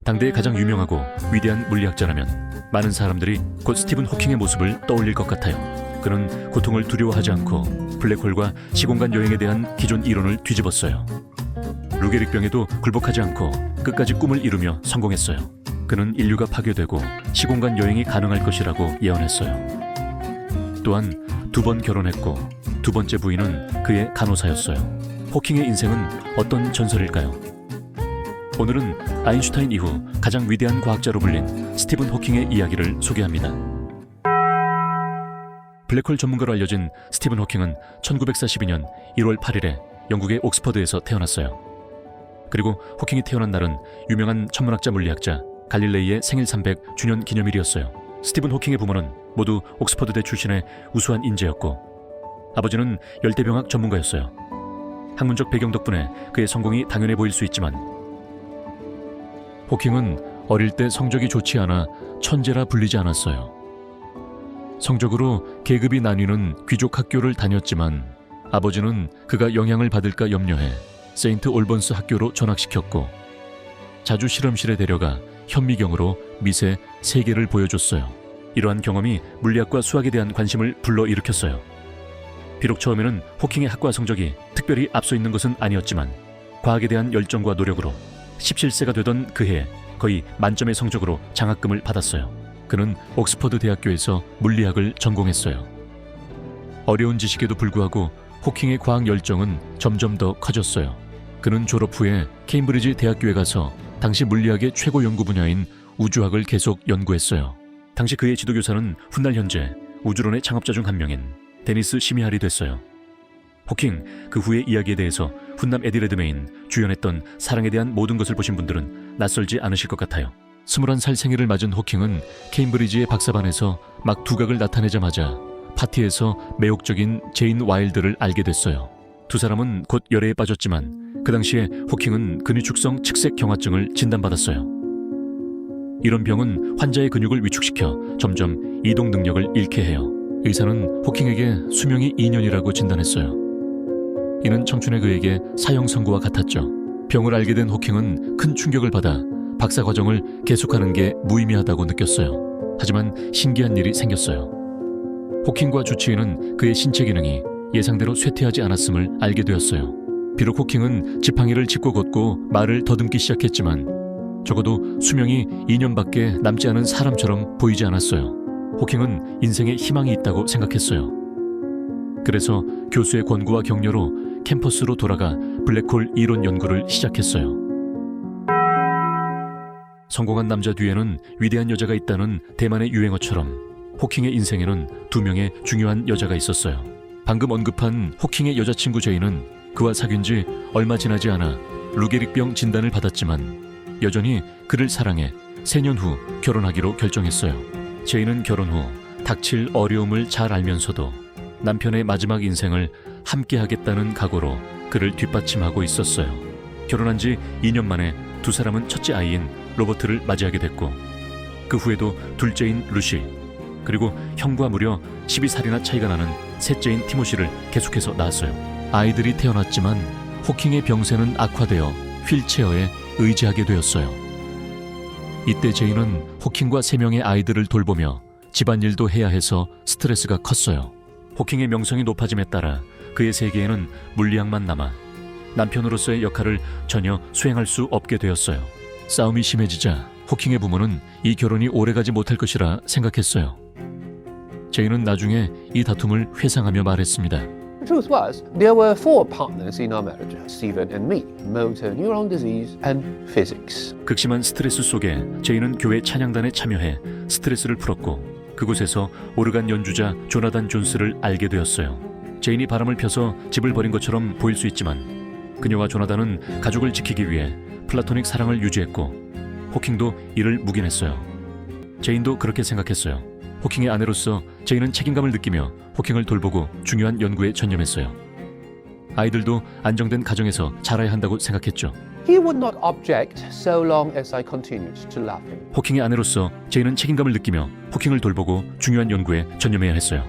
당대의 가장 유명하고 위대한 물리학자라면 많은 사람들이 곧 스티븐 호킹의 모습을 떠올릴 것 같아요. 그는 고통을 두려워하지 않고 블랙홀과 시공간 여행에 대한 기존 이론을 뒤집었어요. 루게릭병에도 굴복하지 않고 끝까지 꿈을 이루며 성공했어요. 그는 인류가 파괴되고 시공간 여행이 가능할 것이라고 예언했어요. 또한 2번 결혼했고 2번째 부인은 그의 간호사였어요. 호킹의 인생은 어떤 전설일까요? 오늘은 아인슈타인 이후 가장 위대한 과학자로 불린 스티븐 호킹의 이야기를 소개합니다. 블랙홀 전문가로 알려진 스티븐 호킹은 1942년 1월 8일에 영국의 옥스퍼드에서 태어났어요. 그리고 호킹이 태어난 날은 유명한 천문학자 물리학자 갈릴레이의 생일 300주년 기념일이었어요. 스티븐 호킹의 부모는 모두 옥스퍼드대 출신의 우수한 인재였고 아버지는 열대병학 전문가였어요. 학문적 배경 덕분에 그의 성공이 당연해 보일 수 있지만 호킹은 어릴 때 성적이 좋지 않아 천재라 불리지 않았어요. 성적으로 계급이 나뉘는 귀족 학교를 다녔지만 아버지는 그가 영향을 받을까 염려해 세인트 올번스 학교로 전학시켰고 자주 실험실에 데려가 현미경으로 미세 세계를 보여줬어요. 이러한 경험이 물리학과 수학에 대한 관심을 불러일으켰어요. 비록 처음에는 호킹의 학과 성적이 특별히 앞서 있는 것은 아니었지만 과학에 대한 열정과 노력으로 17세가 되던 그해 거의 만점의 성적으로 장학금을 받았어요. 그는 옥스퍼드 대학교에서 물리학을 전공했어요. 어려운 지식에도 불구하고 호킹의 과학 열정은 점점 더 커졌어요. 그는 졸업 후에 케임브리지 대학교에 가서 당시 물리학의 최고 연구 분야인 우주학을 계속 연구했어요. 당시 그의 지도교사는 훗날 현재 우주론의 창업자 중 한 명인 데니스 시미할이 됐어요. 호킹 그 후의 이야기에 대해서 훈남 에디 레드메인 주연했던 사랑에 대한 모든 것을 보신 분들은 낯설지 않으실 것 같아요. 21살 생일을 맞은 호킹은 케임브리지의 박사반에서 막 두각을 나타내자마자 파티에서 매혹적인 제인 와일드를 알게 됐어요. 두 사람은 곧 열애에 빠졌지만 그 당시에 호킹은 근위축성 측색 경화증을 진단받았어요. 이런 병은 환자의 근육을 위축시켜 점점 이동 능력을 잃게 해요. 의사는 호킹에게 수명이 2년이라고 진단했어요. 이는 청춘의 그에게 사형 선고와 같았죠. 병을 알게 된 호킹은 큰 충격을 받아 박사 과정을 계속하는 게 무의미하다고 느꼈어요. 하지만 신기한 일이 생겼어요. 호킹과 주치의는 그의 신체 기능이 예상대로 쇠퇴하지 않았음을 알게 되었어요. 비록 호킹은 지팡이를 짚고 걷고 말을 더듬기 시작했지만 적어도 수명이 2년밖에 남지 않은 사람처럼 보이지 않았어요. 호킹은 인생에 희망이 있다고 생각했어요. 그래서 교수의 권고와 격려로 캠퍼스로 돌아가 블랙홀 이론 연구를 시작했어요. 성공한 남자 뒤에는 위대한 여자가 있다는 대만의 유행어처럼 호킹의 인생에는 2명의 중요한 여자가 있었어요. 방금 언급한 호킹의 여자친구 제인은 그와 사귄 지 얼마 지나지 않아 루게릭병 진단을 받았지만 여전히 그를 사랑해 3년 후 결혼하기로 결정했어요. 제인은 결혼 후 닥칠 어려움을 잘 알면서도 남편의 마지막 인생을 함께 하겠다는 각오로 그를 뒷받침하고 있었어요. 결혼한 지 2년 만에 두 사람은 첫째 아이인 로버트를 맞이하게 됐고 그 후에도 둘째인 루시 그리고 형과 무려 12살이나 차이가 나는 셋째인 티모시를 계속해서 낳았어요. 아이들이 태어났지만 호킹의 병세는 악화되어 휠체어에 의지하게 되었어요. 이때 제인은 호킹과 3명의 아이들을 돌보며 집안일도 해야 해서 스트레스가 컸어요. 호킹의 명성이 높아짐에 따라 그의 세계에는 물리학만 남아 남편으로서의 역할을 전혀 수행할 수 없게 되었어요. 싸움이 심해지자 호킹의 부모는 이 결혼이 오래가지 못할 것이라 생각했어요. 제인은 나중에 이 다툼을 회상하며 말했습니다. The truth was, there were 4 partners in our marriage, Stephen and me, motor neuron disease and physics. 극심한 스트레스 속에 제인은 교회 찬양단에 참여해 스트레스를 풀었고 그곳에서 오르간 연주자 조나단 존스를 알게 되었어요. 제인이 바람을 펴서 집을 버린 것처럼 보일 수 있지만 그녀와 조나단은 가족을 지키기 위해 플라토닉 사랑을 유지했고 호킹도 이를 묵인했어요. 제인도 그렇게 생각했어요. 호킹의 아내로서 제인은 책임감을 느끼며 호킹을 돌보고 중요한 연구에 전념했어요. 아이들도 안정된 가정에서 자라야 한다고 생각했죠. He would not object so long as I continued to love him. 호킹의 아내로서 제인은 책임감을 느끼며 호킹을 돌보고 중요한 연구에 전념해야 했어요.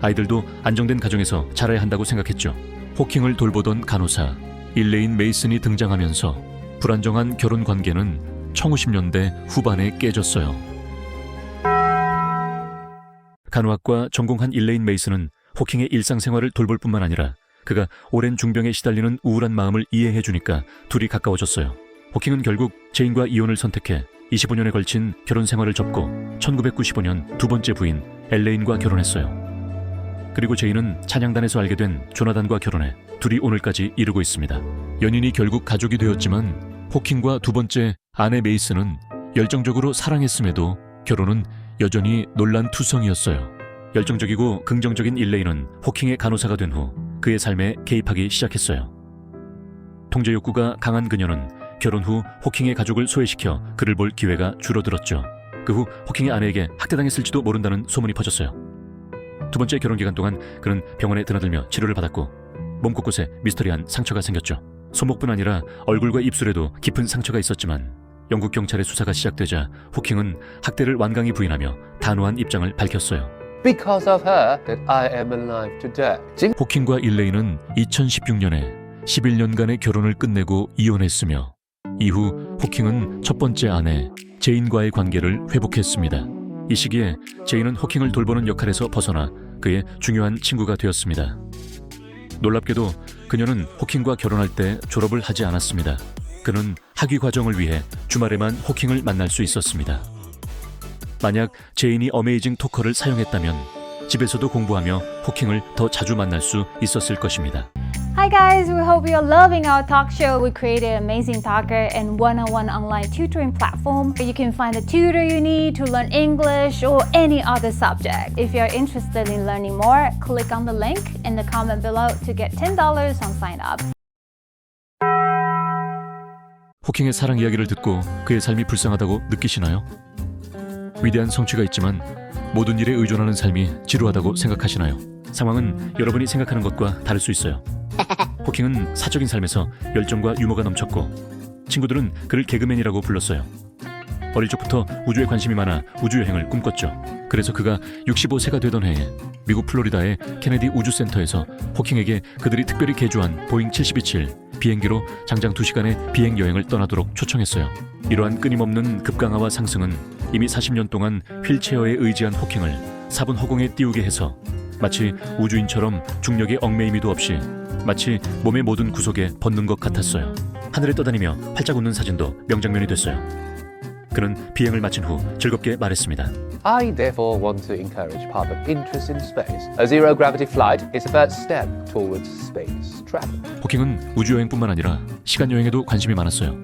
아이들도 안정된 가정에서 자라야 한다고 생각했죠. 호킹을 돌보던 간호사 일레인 메이슨이 등장하면서 불안정한 결혼 관계는 1910년대 후반에 깨졌어요. 간호학과 전공한 일레인 메이슨은 호킹의 일상생활을 돌볼 뿐만 아니라 그가 오랜 중병에 시달리는 우울한 마음을 이해해 주니까 둘이 가까워졌어요. 호킹은 결국 제인과 이혼을 선택해 25년에 걸친 결혼 생활을 접고 1995년 두 번째 부인 엘레인과 결혼했어요. 그리고 제인은 찬양단에서 알게 된 조나단과 결혼해 둘이 오늘까지 이루고 있습니다. 연인이 결국 가족이 되었지만 호킹과 두 번째 아내 메이슨은 열정적으로 사랑했음에도 결혼은 여전히 논란투성이었어요. 열정적이고 긍정적인 일레인은 호킹의 간호사가 된 후 그의 삶에 개입하기 시작했어요. 통제 욕구가 강한 그녀는 결혼 후 호킹의 가족을 소외시켜 그를 볼 기회가 줄어들었죠. 그 후 호킹의 아내에게 학대당했을지도 모른다는 소문이 퍼졌어요. 두 번째 결혼 기간 동안 그는 병원에 드나들며 치료를 받았고 몸 곳곳에 미스터리한 상처가 생겼죠. 손목뿐 아니라 얼굴과 입술에도 깊은 상처가 있었지만 영국 경찰의 수사가 시작되자 호킹은 학대를 완강히 부인하며 단호한 입장을 밝혔어요. Because of her that I am alive today. 호킹과 일레인은 2016년에 11년간의 결혼을 끝내고 이혼했으며 이후 호킹은 첫 번째 아내 제인과의 관계를 회복했습니다. 이 시기에 제인은 호킹을 돌보는 역할에서 벗어나 그의 중요한 친구가 되었습니다. 놀랍게도 그녀는 호킹과 결혼할 때 졸업을 하지 않았습니다. 그는 학위 과정을 위해 주말에만 호킹을 만날 수 있었습니다. 만약 제인이 어메이징 토커를 사용했다면 집에서도 공부하며 호킹을 더 자주 만날 수 있었을 것입니다. Hi guys, we hope you're loving our talk show. We created an amazing talker and one-on-one online tutoring platform where you can find a tutor you need to learn English or any other subject. If you're interested in learning more, click on the link in the comment below to get $10 on sign up. 호킹의 사랑 이야기를 듣고 그의 삶이 불쌍하다고 느끼시나요? 위대한 성취가 있지만 모든 일에 의존하는 삶이 지루하다고 생각하시나요? 상황은 여러분이 생각하는 것과 다를 수 있어요. 호킹은 사적인 삶에서 열정과 유머가 넘쳤고 친구들은 그를 개그맨이라고 불렀어요. 어릴 적부터 우주에 관심이 많아 우주여행을 꿈꿨죠. 그래서 그가 65세가 되던 해에 미국 플로리다의 케네디 우주센터에서 호킹에게 그들이 특별히 개조한 보잉 727 비행기로 장장 2시간의 비행여행을 떠나도록 초청했어요. 이러한 끊임없는 급강하와 상승은 이미 40년 동안 휠체어에 의지한 호킹을 4분 허공에 띄우게 해서 마치 우주인처럼 중력의 얽매이미도 없이 마치 몸의 모든 구석에 벗는 것 같았어요. 하늘에 떠다니며 활짝 웃는 사진도 명장면이 됐어요. 그는 비행을 마친 후 즐겁게 말했습니다. I therefore want to encourage public interest in space. A zero-gravity flight is the first step towards space travel. 호킹은 우주여행뿐만 아니라 시간여행에도 관심이 많았어요.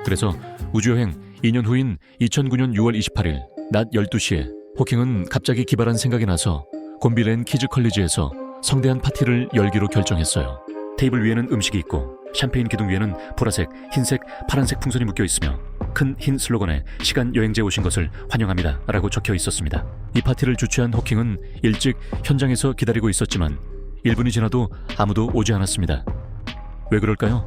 그래서 우주여행 2년 후인 2009년 6월 28일 낮 12시에 호킹은 갑자기 기발한 생각이 나서 곤빌렌 키즈 컬리지에서 성대한 파티를 열기로 결정했어요. 테이블 위에는 음식이 있고 샴페인 기둥 위에는 보라색, 흰색, 파란색 풍선이 묶여 있으며 큰 흰 슬로건에 시간 여행제 오신 것을 환영합니다 라고 적혀 있었습니다. 이 파티를 주최한 호킹은 일찍 현장에서 기다리고 있었지만 1분이 지나도 아무도 오지 않았습니다. 왜 그럴까요?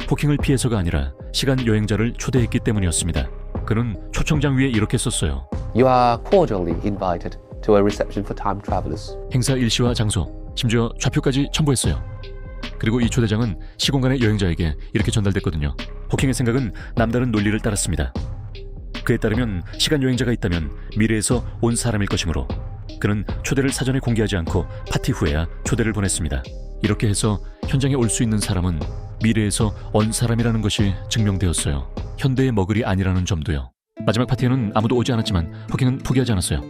호킹을 피해서가 아니라 시간 여행자를 초대했기 때문이었습니다. 그는 초청장 위에 이렇게 썼어요. You are cordially invited to a reception for time travelers. 행사 일시와 장소, 심지어 좌표까지 첨부했어요. 그리고 이 초대장은 시공간의 여행자에게 이렇게 전달됐거든요. 호킹의 생각은 남다른 논리를 따랐습니다. 그에 따르면 시간 여행자가 있다면 미래에서 온 사람일 것이므로 그는 초대를 사전에 공개하지 않고 파티 후에야 초대를 보냈습니다. 이렇게 해서 현장에 올 수 있는 사람은 미래에서 온 사람이라는 것이 증명되었어요. 현대의 머글이 아니라는 점도요. 마지막 파티에는 아무도 오지 않았지만 호킹은 포기하지 않았어요.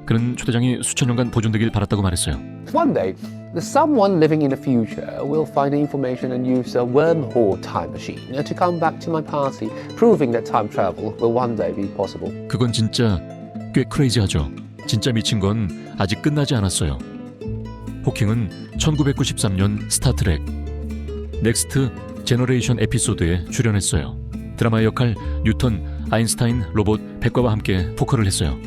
그는 초대장이 수천 년간 보존되길 바랐다고 말했어요. One day, someone living in the future will find information and use a wormhole time machine to come back to my party, proving that time travel will one day be possible. 그건 진짜 꽤 크레이지하죠. 진짜 미친 건 아직 끝나지 않았어요. 호킹은 1993년 스타트렉 넥스트 제너레이션 에피소드에 출연했어요. 드라마의 역할 뉴턴, 아인슈타인, 로봇, 백과와 함께 포커를 했어요.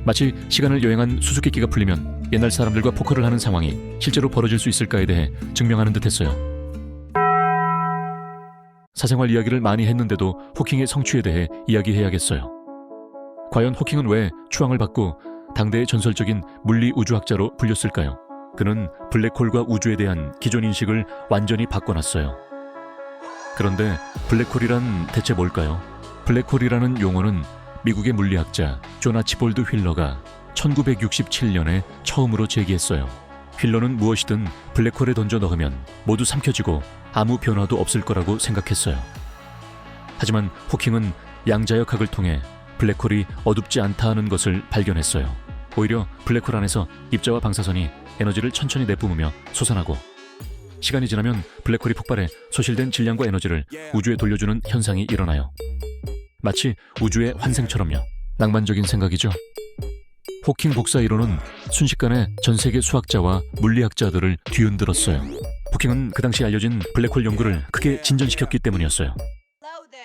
마치 시간을 여행한 수수께끼가 풀리면 옛날 사람들과 포커를 하는 상황이 실제로 벌어질 수 있을까에 대해 증명하는 듯했어요. 사생활 이야기를 많이 했는데도 호킹의 성취에 대해 이야기해야겠어요. 과연 호킹은 왜 추앙을 받고 당대의 전설적인 물리 우주학자로 불렸을까요? 그는 블랙홀과 우주에 대한 기존 인식을 완전히 바꿔놨어요. 그런데 블랙홀이란 대체 뭘까요? 블랙홀이라는 용어는 미국의 물리학자 존 아치볼드 휠러가 1967년에 처음으로 제기했어요. 휠러는 무엇이든 블랙홀에 던져 넣으면 모두 삼켜지고 아무 변화도 없을 거라고 생각했어요. 하지만 호킹은 양자역학을 통해 블랙홀이 어둡지 않다 하는 것을 발견했어요. 오히려 블랙홀 안에서 입자와 방사선이 에너지를 천천히 내뿜으며 솟아나고, 시간이 지나면 블랙홀이 폭발해 소실된 질량과 에너지를 우주에 돌려주는 현상이 일어나요. 마치 우주의 환생처럼요. 낭만적인 생각이죠. 호킹 복사 이론은 순식간에 전 세계 수학자와 물리학자들을 뒤흔들었어요. 호킹은 그 당시 알려진 블랙홀 연구를 크게 진전시켰기 때문이었어요.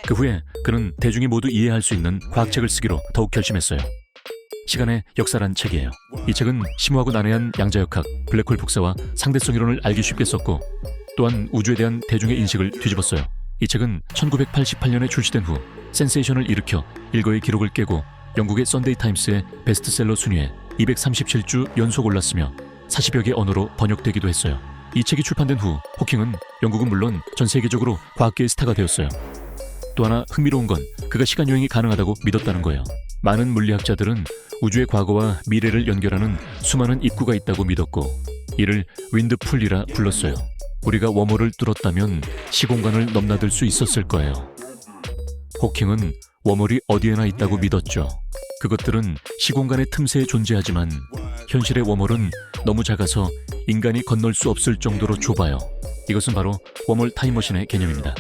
그 후에 그는 대중이 모두 이해할 수 있는 과학책을 쓰기로 더욱 결심했어요. 시간의 역사란 책이에요. 이 책은 심오하고 난해한 양자역학, 블랙홀 복사와 상대성 이론을 알기 쉽게 썼고, 또한 우주에 대한 대중의 인식을 뒤집었어요. 이 책은 1988년에 출시된 후 센세이션을 일으켜 일거의 기록을 깨고 영국의 썬데이 타임스의 베스트셀러 순위에 237주 연속 올랐으며 40여 개 언어로 번역되기도 했어요. 이 책이 출판된 후 호킹은 영국은 물론 전 세계적으로 과학계의 스타가 되었어요. 또 하나 흥미로운 건 그가 시간여행이 가능하다고 믿었다는 거예요. 많은 물리학자들은 우주의 과거와 미래를 연결하는 수많은 입구가 있다고 믿었고, 이를 윈드풀이라 불렀어요. 우리가 웜홀을 뚫었다면 시공간을 넘나들 수 있었을 거예요. 호킹은 웜홀이 어디에나 있다고 믿었죠. 그것들은 시공간의 틈새에 존재하지만 현실의 웜홀은 너무 작아서 인간이 건널 수 없을 정도로 좁아요. 이것은 바로 웜홀 타임머신의 개념입니다.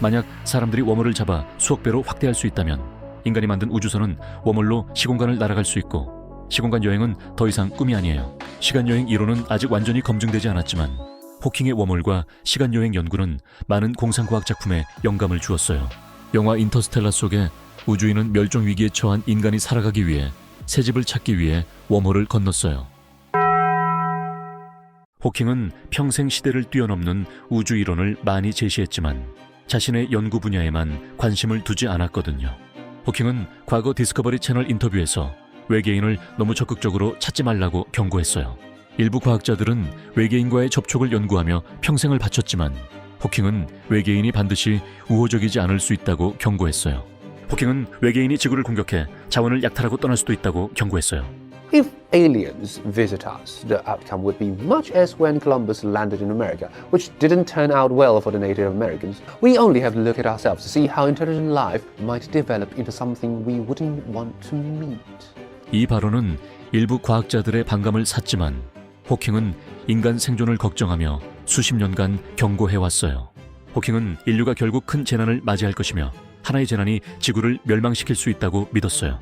만약 사람들이 웜홀을 잡아 수억 배로 확대할 수 있다면 인간이 만든 우주선은 웜홀로 시공간을 날아갈 수 있고, 시공간 여행은 더 이상 꿈이 아니에요. 시간여행 이론은 아직 완전히 검증되지 않았지만 호킹의 웜홀과 시간여행 연구는 많은 공상과학 작품에 영감을 주었어요. 영화 인터스텔라 속에 우주인은 멸종 위기에 처한 인간이 살아가기 위해 새 집을 찾기 위해 웜홀을 건넜어요. 호킹은 평생 시대를 뛰어넘는 우주 이론을 많이 제시했지만 자신의 연구 분야에만 관심을 두지 않았거든요. 호킹은 과거 디스커버리 채널 인터뷰에서 외계인을 너무 적극적으로 찾지 말라고 경고했어요. 일부 과학자들은 외계인과의 접촉을 연구하며 평생을 바쳤지만 호킹은 외계인이 반드시 우호적이지 않을 수 있다고 경고했어요. 호킹은 외계인이 지구를 공격해 자원을 약탈하고 떠날 수도 있다고 경고했어요. If aliens visit us, the outcome would be much as when Columbus landed in America, which didn't turn out well for the Native Americans. We only have to look at ourselves to see how intelligent life might develop into something we wouldn't want to meet. 이 발언은 일부 과학자들의 반감을 샀지만 호킹은 인간 생존을 걱정하며 수십 년간 경고해왔어요. 호킹은 인류가 결국 큰 재난을 맞이할 것이며 하나의 재난이 지구를 멸망시킬 수 있다고 믿었어요.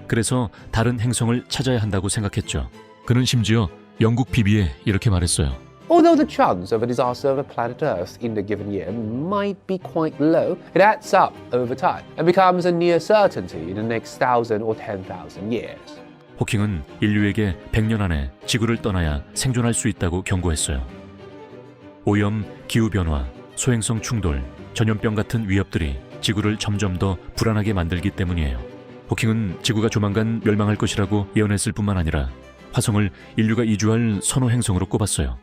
그래서 다른 행성을 찾아야 한다고 생각했죠. 그는 심지어 영국 BB에 이렇게 말했어요. Although the chance of a disaster of planet Earth in the given year might be quite low, it adds up over time and becomes a near certainty in the next 1,000 or 10,000 years. 호킹은 인류에게 100년 안에 지구를 떠나야 생존할 수 있다고 경고했어요. 오염, 기후변화, 소행성 충돌, 전염병 같은 위협들이 지구를 점점 더 불안하게 만들기 때문이에요. 호킹은 지구가 조만간 멸망할 것이라고 예언했을 뿐만 아니라 화성을 인류가 이주할 선호 행성으로 꼽았어요.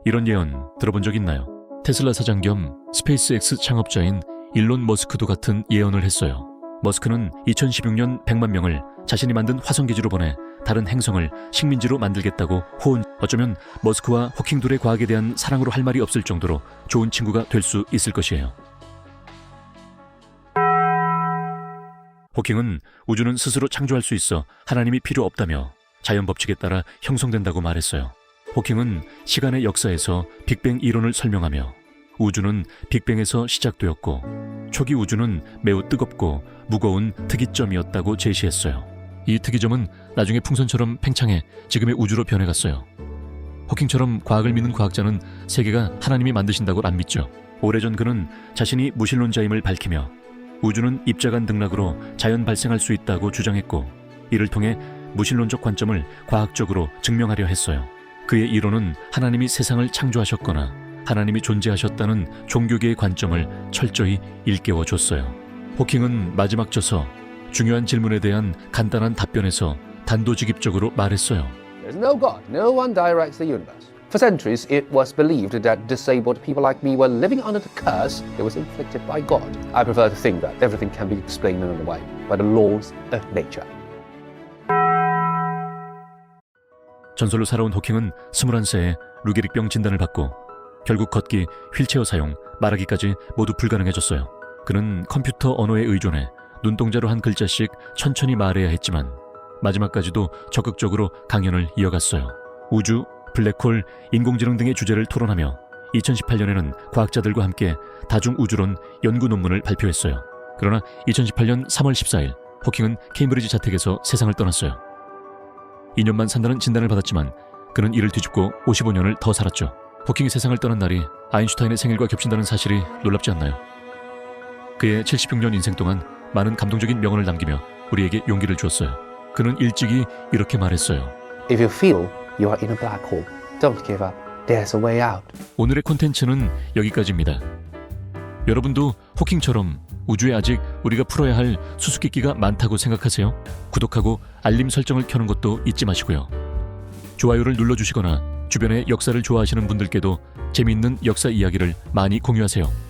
이런 예언 들어본 적 있나요? 테슬라 사장 겸 스페이스X 창업자인 일론 머스크도 같은 예언을 했어요. 머스크는 2016년 100만 명을 자신이 만든 화성기지로 보내 다른 행성을 식민지로 만들겠다고 호언. 어쩌면 머스크와 호킹 둘의 과학에 대한 사랑으로 할 말이 없을 정도로 좋은 친구가 될 수 있을 것이에요. 호킹은 우주는 스스로 창조할 수 있어 하나님이 필요 없다며 자연 법칙에 따라 형성된다고 말했어요. 호킹은 시간의 역사에서 빅뱅 이론을 설명하며 우주는 빅뱅에서 시작되었고 초기 우주는 매우 뜨겁고 무거운 특이점이었다고 제시했어요. 이 특이점은 나중에 풍선처럼 팽창해 지금의 우주로 변해갔어요. 호킹처럼 과학을 믿는 과학자는 세계가 하나님이 만드신다고 안 믿죠. 오래전 그는 자신이 무신론자임을 밝히며 우주는 입자간 등락으로 자연 발생할 수 있다고 주장했고 이를 통해 무신론적 관점을 과학적으로 증명하려 했어요. 그의 이론은 하나님이 세상을 창조하셨거나 하나님이 존재하셨다는 종교계의 관점을 철저히 일깨워줬어요. 호킹은 마지막 저서 중요한 질문에 대한 간단한 답변에서 단도직입적으로 말했어요. There's no God, no one directs the universe. For centuries, it was believed that disabled people like me were living under the curse that was inflicted by God. I prefer to think that everything can be explained in another way, by the laws of nature. 전설로 살아온 호킹은 21세에 루게릭병 진단을 받고 결국 걷기, 휠체어 사용, 말하기까지 모두 불가능해졌어요. 그는 컴퓨터 언어에 의존해 눈동자로 한 글자씩 천천히 말해야 했지만 마지막까지도 적극적으로 강연을 이어갔어요. 우주, 블랙홀, 인공지능 등의 주제를 토론하며 2018년에는 과학자들과 함께 다중우주론 연구 논문을 발표했어요. 그러나 2018년 3월 14일 호킹은 케임브리지 자택에서 세상을 떠났어요. 2년만 산다는 진단을 받았지만 그는 이를 뒤집고 55년을 더 살았죠. 호킹이 세상을 떠난 날이 아인슈타인의 생일과 겹친다는 사실이 놀랍지 않나요? 그의 76년 인생 동안 많은 감동적인 명언을 남기며 우리에게 용기를 주었어요. 그는 일찍이 이렇게 말했어요. If you feel you are in a black hole, don't give up. There's a way out. 오늘의 콘텐츠는 여기까지입니다. 여러분도 호킹처럼 우주에 아직 우리가 풀어야 할 수수께끼가 많다고 생각하세요? 구독하고 알림 설정을 켜는 것도 잊지 마시고요. 좋아요를 눌러주시거나 주변의 역사를 좋아하시는 분들께도 재미있는 역사 이야기를 많이 공유하세요.